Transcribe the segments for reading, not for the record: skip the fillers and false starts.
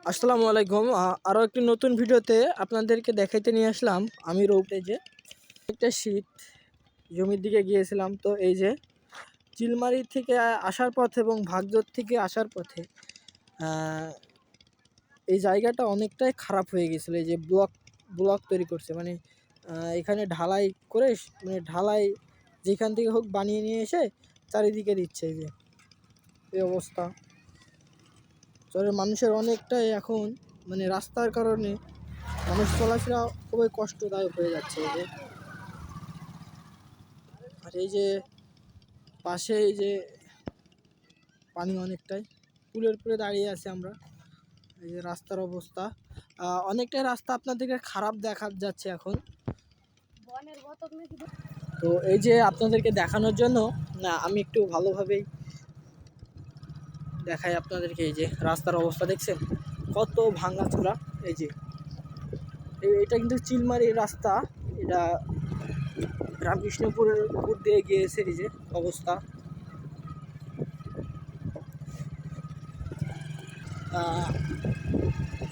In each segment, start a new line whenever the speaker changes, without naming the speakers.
আসসালামু আলাইকুম। আরও একটি নতুন ভিডিওতে আপনাদেরকে দেখাইতে নিয়ে আসলাম। আমি রৌপে যে একটা শীত জমির দিকে গিয়েছিলাম, তো এই যে চিলমারি থেকে আসার পথে এবং ভাগজোর থেকে আসার পথে এই জায়গাটা অনেকটাই খারাপ হয়ে গেছিলো। এই যে ব্লক তৈরি করছে, মানে এখানে ঢালাই করে, মানে ঢালাই যেখান থেকে হোক বানিয়ে নিয়ে এসে চারিদিকে দিচ্ছে। এই যে এই অবস্থা, চরের মানুষের অনেকটাই এখন মানে রাস্তার কারণে মানুষ চলাফেরা খুবই কষ্টদায়ক হয়ে যাচ্ছে। এই যে আর এই যে পাশে এই যে পানি অনেকটাই পুলের উপরে দাঁড়িয়ে আছে আমরা। এই যে রাস্তার অবস্থা অনেকটাই, রাস্তা আপনাদেরকে খারাপ দেখা যাচ্ছে এখন। তো এই যে আপনাদেরকে দেখানোর জন্য না, আমি একটু ভালোভাবেই দেখাই আপনাদেরকে। এই যে রাস্তার অবস্থা দেখছেন কত ভাঙাচোরা। এই যে এটা কিন্তু চিলমারির রাস্তা, এটা রামকৃষ্ণপুরের উপর দিয়ে গিয়েছে। এই যে অবস্থা,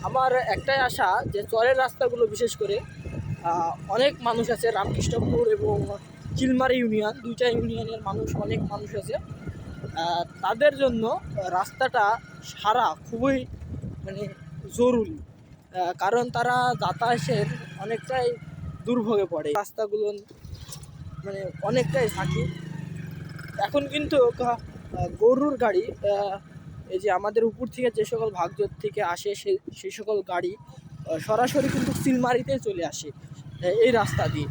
আমার একটাই আশা যে চরের রাস্তাগুলো বিশেষ করে অনেক মানুষ আছে, রামকৃষ্ণপুর এবং চিলমারি ইউনিয়ন, দুইটা ইউনিয়নের অনেক মানুষ আছে, তাদের জন্য রাস্তাটা সারা খুবই মানে জরুরি। কারণ তারা যাতায়াতের অনেকটাই দুর্ভোগে পড়ে, রাস্তাগুলো মানে অনেকটাই ঝাঁকি। এখন কিন্তু গরুর গাড়ি, এই যে আমাদের উপর থেকে যে সকল ভাগজোর থেকে আসে সেই সকল গাড়ি সরাসরি কিন্তু চিলমারিতে চলে আসে এই রাস্তা দিয়ে।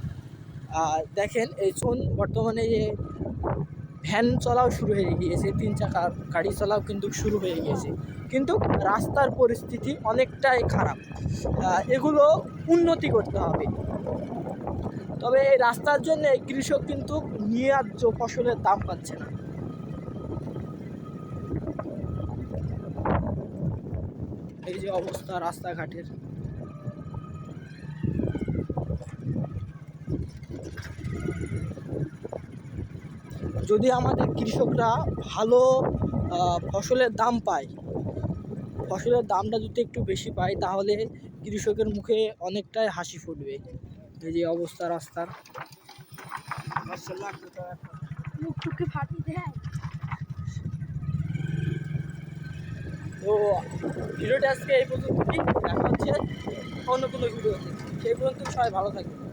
দেখেন এই বর্তমানে যে ভ্যান চলাও শুরু হয়ে গিয়েছে, 3 চাকার গাড়ি চলাও কিন্তু শুরু হয়ে গিয়েছে, কিন্তু রাস্তার পরিস্থিতি অনেকটাই খারাপ। এগুলো উন্নতি করতে হবে। তবে এই রাস্তার জন্য কৃষক কিন্তু ন্যায্য ফসলের দাম পাচ্ছে না। এই যে অবস্থা রাস্তাঘাটের, যদি আমাদের কৃষকরা ভালো ফসলের দাম পায়, ফসলের দামটা যদি একটু বেশি পায়, তাহলে কৃষকের মুখে অনেকটাই হাসি ফুটবে। এই যে অবস্থা রাস্তার, তো ভিডিওটা আজকে এই পর্যন্তই। দেখা হচ্ছে অন্য কোনো ভিডিওতে, সেই পর্যন্ত সবাই ভালো থাকবে।